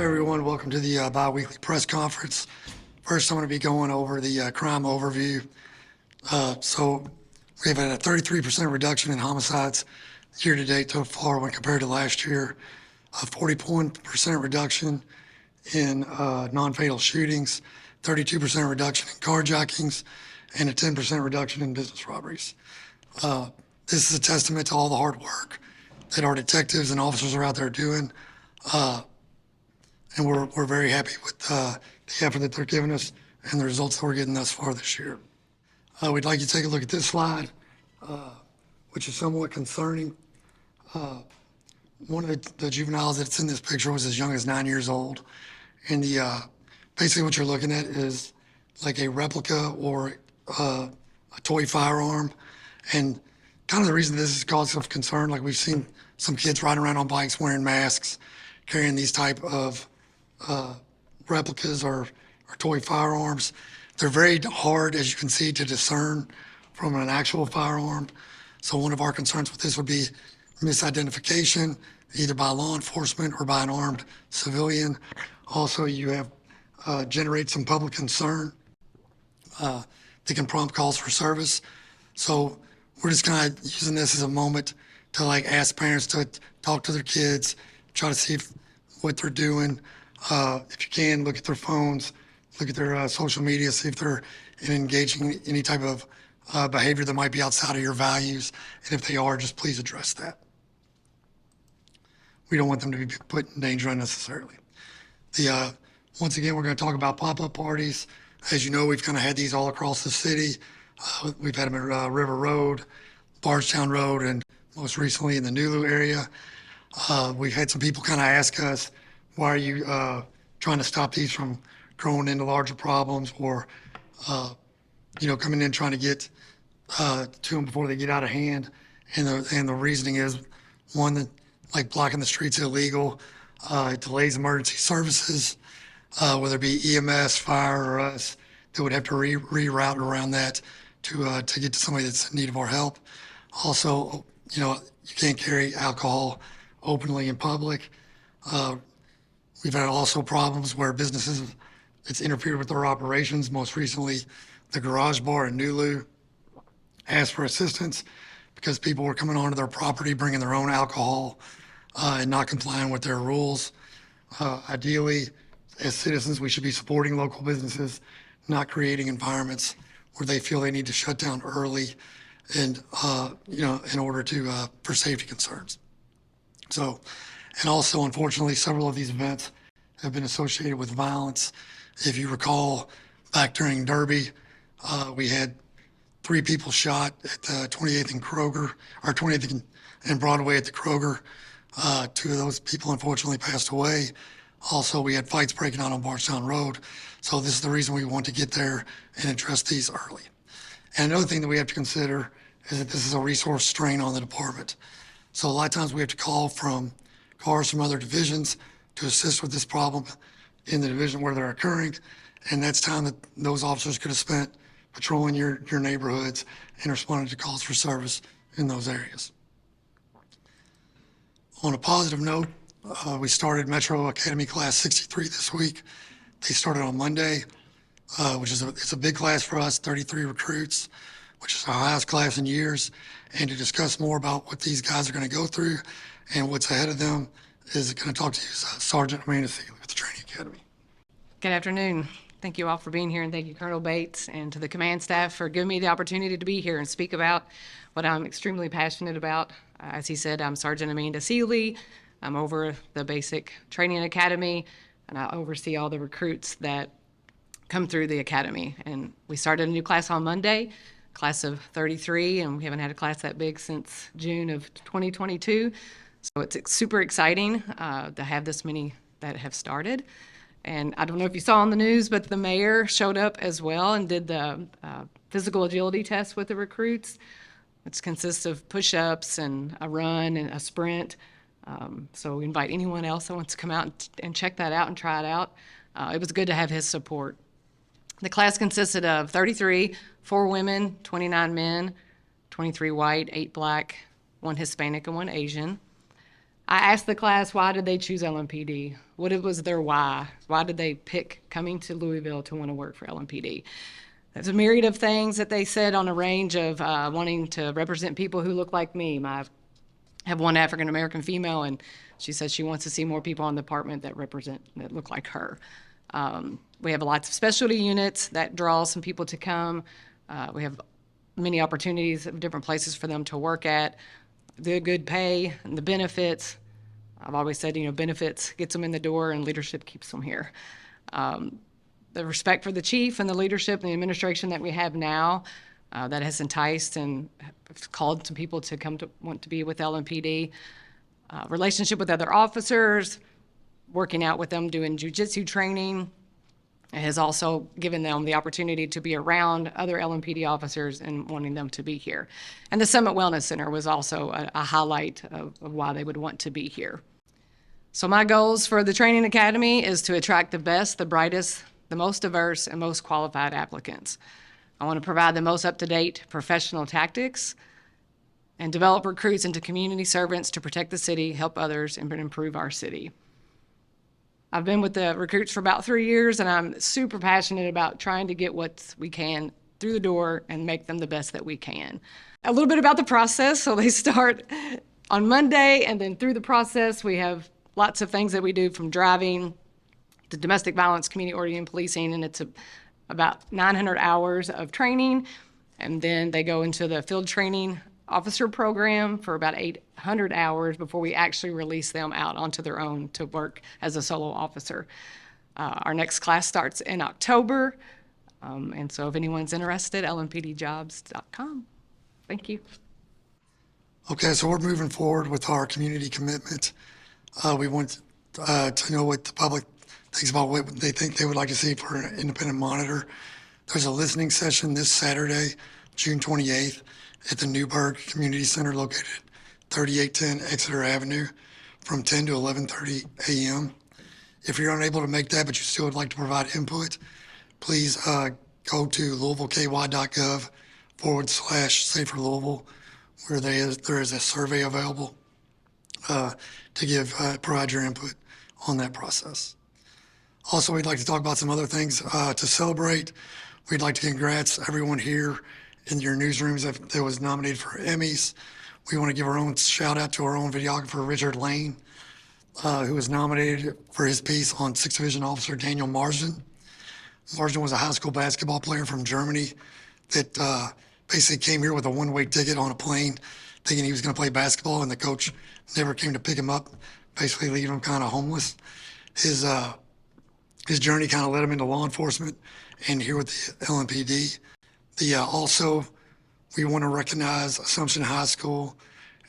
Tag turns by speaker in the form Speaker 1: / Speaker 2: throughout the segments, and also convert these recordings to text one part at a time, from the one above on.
Speaker 1: everyone. Welcome to the bi-weekly press conference. First, I'm going to be going over the crime overview. So we've had a 33% reduction in homicides year-to-date so far when compared to last year, a 40% reduction in non-fatal shootings, 32% reduction in carjackings, and a 10% reduction in business robberies. This is a testament to all the hard work that our detectives and officers are out there doing. And we're very happy with the effort that they're giving us and the results that we're getting thus far this year. We'd like you to take a look at this slide, which is somewhat concerning. One of the juveniles that's in this picture was as young as 9 years old. And basically what you're looking at is like a replica or a toy firearm. And kind of the reason this has caused some concern, like we've seen some kids riding around on bikes wearing masks, carrying these type of replicas or toy firearms. They're very hard, as you can see, to discern from an actual firearm. So one of our concerns with this would be misidentification, either by law enforcement or by an armed civilian. Also, you have generate some public concern. They can prompt calls for service. So we're just kind of using this as a moment to ask parents to talk to their kids, try to see what they're doing. If you can, look at their phones, look at their social media, see if they're engaging in any type of behavior that might be outside of your values. And if they are, just please address that. We don't want them to be put in danger unnecessarily. Once again, we're going to talk about pop-up parties. As you know, we've kind of had these all across the city. We've had them at River Road, Bardstown Road, and most recently in the Nulu area. We've had some people kind of ask us, why are you trying to stop these from growing into larger problems, or coming in trying to get to them before they get out of hand? And the reasoning is, one, that blocking the streets illegal. It delays emergency services, whether it be EMS, fire, or us, that would have to reroute around that to get to somebody that's in need of our help. Also, you can't carry alcohol openly in public. We've had also problems where businesses, it's interfered with their operations. Most recently, the Garage Bar in Nulu asked for assistance because people were coming onto their property, bringing their own alcohol and not complying with their rules. Ideally, as citizens, we should be supporting local businesses, not creating environments where they feel they need to shut down early and, in order to, for safety concerns. So, and also, unfortunately, several of these events have been associated with violence. If you recall, back during Derby, we had 3 people shot at the 28th and Kroger, or 28th and Broadway at the Kroger. 2 of those people unfortunately passed away. Also, we had fights breaking out on Bardstown Road. So this is the reason we want to get there and address these early. And another thing that we have to consider is that this is a resource strain on the department. So a lot of times we have to call from cars from other divisions to assist with this problem in the division where they're occurring. And that's time that those officers could have spent patrolling your neighborhoods and responding to calls for service in those areas. On a positive note, we started Metro Academy Class 63 this week. They started on Monday, which is it's a big class for us, 33 recruits, which is our highest class in years. And to discuss more about what these guys are going to go through and what's ahead of them is going to talk to you, Sergeant Amanda Seeley with the Training Academy.
Speaker 2: Good afternoon. Thank you all for being here, and thank you, Colonel Bates, and to the command staff for giving me the opportunity to be here and speak about what I'm extremely passionate about. As he said, I'm Sergeant Amanda Seeley. I'm over the Basic Training Academy, and I oversee all the recruits that come through the academy. And we started a new class on Monday, class of 33, and we haven't had a class that big since June of 2022. So it's super exciting to have this many that have started. And I don't know if you saw on the news, but the mayor showed up as well and did the physical agility test with the recruits, which consists of push-ups and a run and a sprint. So we invite anyone else that wants to come out and check that out and try it out. It was good to have his support. The class consisted of 33, 4 women, 29 men, 23 white, 8 black, 1 Hispanic, and 1 Asian. I asked the class, why did they choose LMPD? What was their why? Why did they pick coming to Louisville to want to work for LMPD? There's a myriad of things that they said on a range of wanting to represent people who look like me. I have one African-American female, and she says she wants to see more people in the department that look like her. We have lots of specialty units that draw some people to come. We have many opportunities of different places for them to work at. The good pay and the benefits. I've always said, benefits gets them in the door and leadership keeps them here. The respect for the chief and the leadership and the administration that we have now that has enticed and called some people to come to want to be with LMPD. Relationship with other officers, working out with them, doing jiu-jitsu training. It has also given them the opportunity to be around other LMPD officers and wanting them to be here. And the Summit Wellness Center was also a highlight of why they would want to be here. So my goals for the training academy is to attract the best, the brightest, the most diverse, and most qualified applicants. I want to provide the most up-to-date professional tactics and develop recruits into community servants to protect the city, help others, and improve our city. I've been with the recruits for about 3 years, and I'm super passionate about trying to get what we can through the door and make them the best that we can. A little bit about the process. So they start on Monday, and then through the process, we have lots of things that we do, from driving to domestic violence, community oriented policing, and it's about 900 hours of training. And then they go into the field training officer program for about 800 hours before we actually release them out onto their own to work as a solo officer. Our next class starts in October. And so if anyone's interested, lmpdjobs.com. Thank you.
Speaker 1: Okay, so we're moving forward with our community commitment. We want to know what the public thinks about what they think they would like to see for an independent monitor. There's a listening session this Saturday, June 28th, at the Newburgh Community Center located at 3810 Exeter Avenue from 10 to 11:30 a.m. If you're unable to make that, but you still would like to provide input, please go to louisvilleky.gov/saferlouisville, where there is a survey available to provide your input on that process. Also, we'd like to talk about some other things to celebrate. We'd like to congrats everyone here in your newsrooms that was nominated for Emmys. We want to give our own shout out to our own videographer, Richard Lane, who was nominated for his piece on 6th Division Officer Daniel Marsden. Marsden was a high school basketball player from Germany that basically came here with a one-way ticket on a plane thinking he was going to play basketball, and the coach never came to pick him up, basically leaving him kind of homeless. His journey kind of led him into law enforcement and here with the LMPD. Also, we want to recognize Assumption High School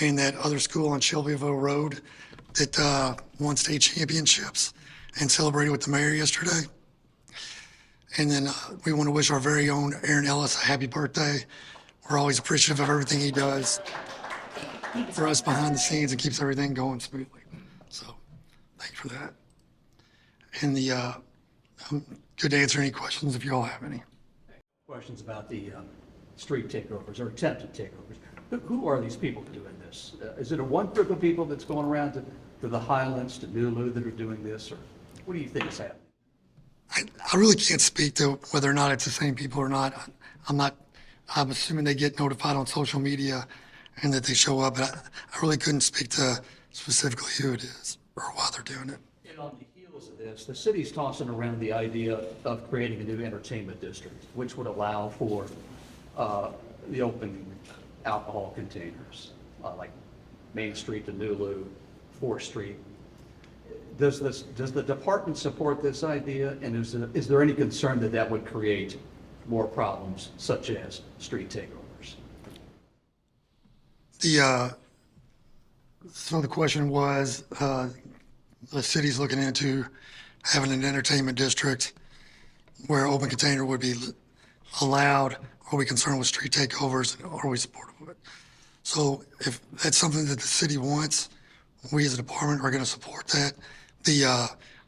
Speaker 1: and that other school on Shelbyville Road that won state championships and celebrated with the mayor yesterday. And then we want to wish our very own Aaron Ellis a happy birthday. We're always appreciative of everything he does for us behind the scenes and keeps everything going smoothly. So thank you for that. And I'm good to answer any questions if you all have any.
Speaker 3: Questions about the street takeovers or attempted takeovers. Who are these people doing this? Is it a one group of people that's going around to the Highlands, to Nulu that are doing this, or what do you think is happening?
Speaker 1: I really can't speak to whether or not it's the same people or not. I'm assuming they get notified on social media and that they show up, but I really couldn't speak to specifically who it is or why they're doing it.
Speaker 3: And on the heels of this, the city's tossing around the idea of creating a new entertainment district, which would allow for the open alcohol containers, like Main Street to Nulu, 4th Street. Does the department support this idea, and is there any concern that that would create more problems such as street takeovers?
Speaker 1: So the question was, the city's looking into having an entertainment district where open container would be allowed. Are we concerned with street takeovers, and are we supportive of it? So if that's something that the city wants, we as a department are going to support that.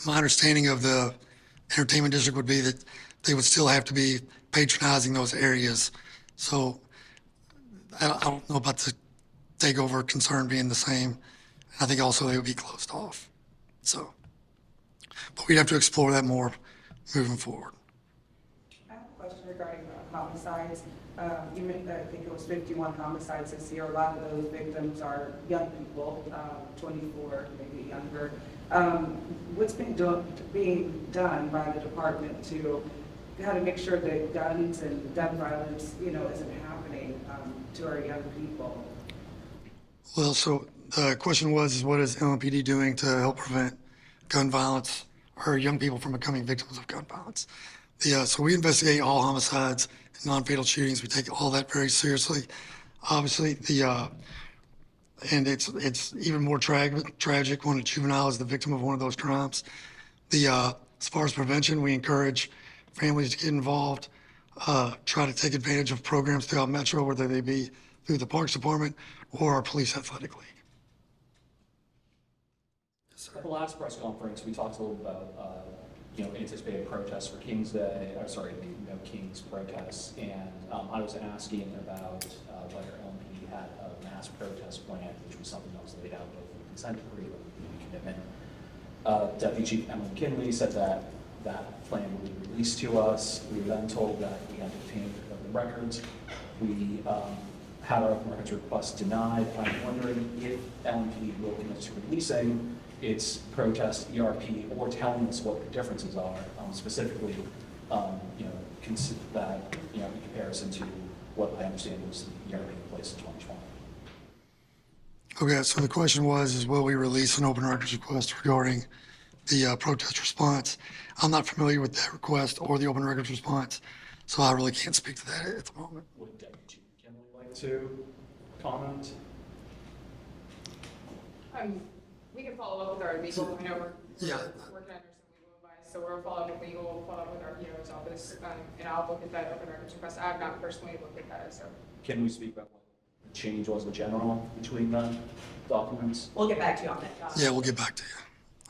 Speaker 1: My understanding of the entertainment district would be that they would still have to be patronizing those areas. So I don't know about the takeover concern being the same I think also they would be closed off. So, but we'd have to explore that more moving forward.
Speaker 4: I have a question regarding homicides. You mentioned, I think it was 51 homicides this year. A lot of those victims are young people, 24, maybe younger. What's being done by the department to how to make sure that guns and gun violence, isn't happening to our young people?
Speaker 1: Well, so the question was, what is LMPD doing to help prevent gun violence or young people from becoming victims of gun violence? So we investigate all homicides and non-fatal shootings. We take all that very seriously. Obviously, and it's even more tragic when a juvenile is the victim of one of those crimes. As far as prevention, we encourage families to get involved, try to take advantage of programs throughout Metro, whether they be through the Parks Department or our Police Athletic League.
Speaker 5: At the last press conference, we talked a little about, anticipated protests for King's Day, King's protests, and I was asking about whether LMPD had a mass protest plan, which was something that was laid out both in the consent decree and the commitment. Deputy Chief Emily Kinley said that that plan would be released to us. We were then told that we had to obtain the records. We had our open records request denied. I'm wondering if LMPD will commit to releasing its protest ERP or telling us what the differences are, specifically, that, in comparison to what I understand was the ERP in place in 2020.
Speaker 1: Okay, so the question is will we release an open records request regarding the protest response? I'm not familiar with that request or the open records response, so I really can't speak to that at the moment.
Speaker 5: Would Deputy Chief Kinley like to comment?
Speaker 6: We can follow up with our legal, I know we're
Speaker 1: Yeah.
Speaker 6: working under some legal advice, so we'll follow up with legal, we'll follow up with our PO's office, and I'll look at that open records request. I've not personally looked at that, so.
Speaker 5: Can we speak about what the change was in general between the documents?
Speaker 4: We'll get back to you on that, Josh.
Speaker 1: Yeah, we'll get back to you.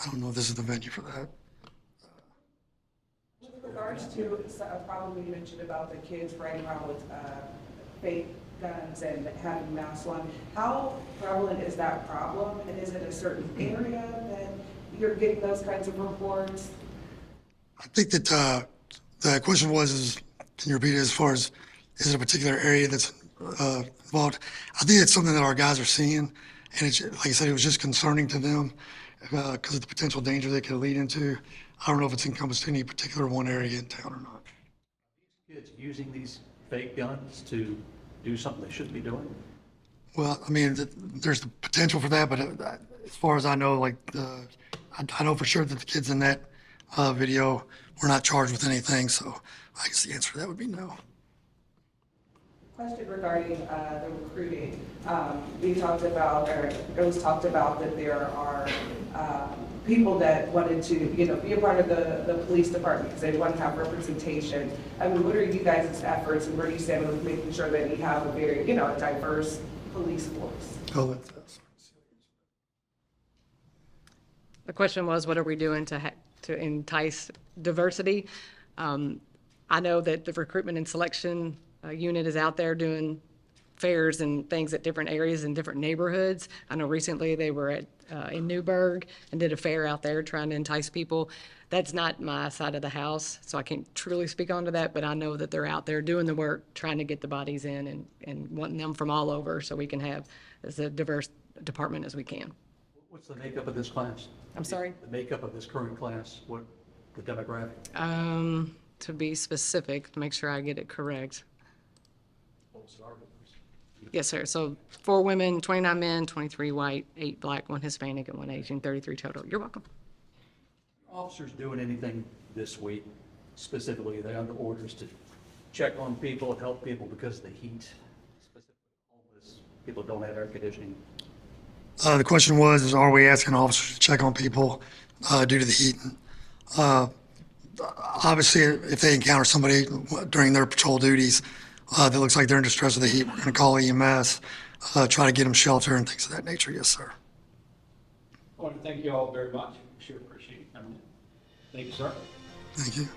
Speaker 1: I don't know if this is the venue for that.
Speaker 4: With regards to a problem you mentioned about the kids running around with fake guns and having masks on, how prevalent is that problem? And is it a certain area that you're getting those kinds of reports?
Speaker 1: I think that the question can you repeat it as far as, is it a particular area that's involved? I think it's something that our guys are seeing, and it's, like I said, it was just concerning to them because of the potential danger they could lead into. I don't know if it's encompassed any particular one area in town or not.
Speaker 3: Kids using these fake guns to do something they shouldn't be doing?
Speaker 1: Well, I mean, there's the potential for that, but as far as I know, I know for sure that the kids in that video were not charged with anything, so I guess the answer to that would be no.
Speaker 4: Question regarding the recruiting. We talked about, or it was talked about that there are people that wanted to, be a part of the police department because they want to have representation. I mean, what are you guys' efforts and where do you stand with making sure that you have a very, a diverse police force?
Speaker 1: Oh, that's
Speaker 2: The question was, what are we doing to entice diversity? I know that the recruitment and selection unit is out there doing fairs and things at different areas in different neighborhoods. I know recently they were in Newburgh and did a fair out there trying to entice people. That's not my side of the house, so I can't truly speak onto that, but I know that they're out there doing the work, trying to get the bodies in and wanting them from all over so we can have as a diverse department as we can.
Speaker 3: What's the makeup of this class?
Speaker 2: I'm sorry?
Speaker 3: The makeup of this current class, what the demographic?
Speaker 2: To be specific, to make sure I get it correct. Yes, sir. So 4 women, 29 men, 23 white, 8 black, 1 Hispanic, and 1 Asian, 33 total. You're welcome.
Speaker 3: Officers doing anything this week specifically? Are they under orders to check on people, help people because of the heat? Specifically homeless, people don't have air conditioning.
Speaker 1: The question is are we asking officers to check on people due to the heat? Obviously, if they encounter somebody during their patrol duties that looks like they're in distress of the heat, we're going to call EMS, try to get them shelter and things of that nature. Yes, sir.
Speaker 7: I want to thank you all very much. Sure appreciate it. Thank you, sir.
Speaker 1: Thank you.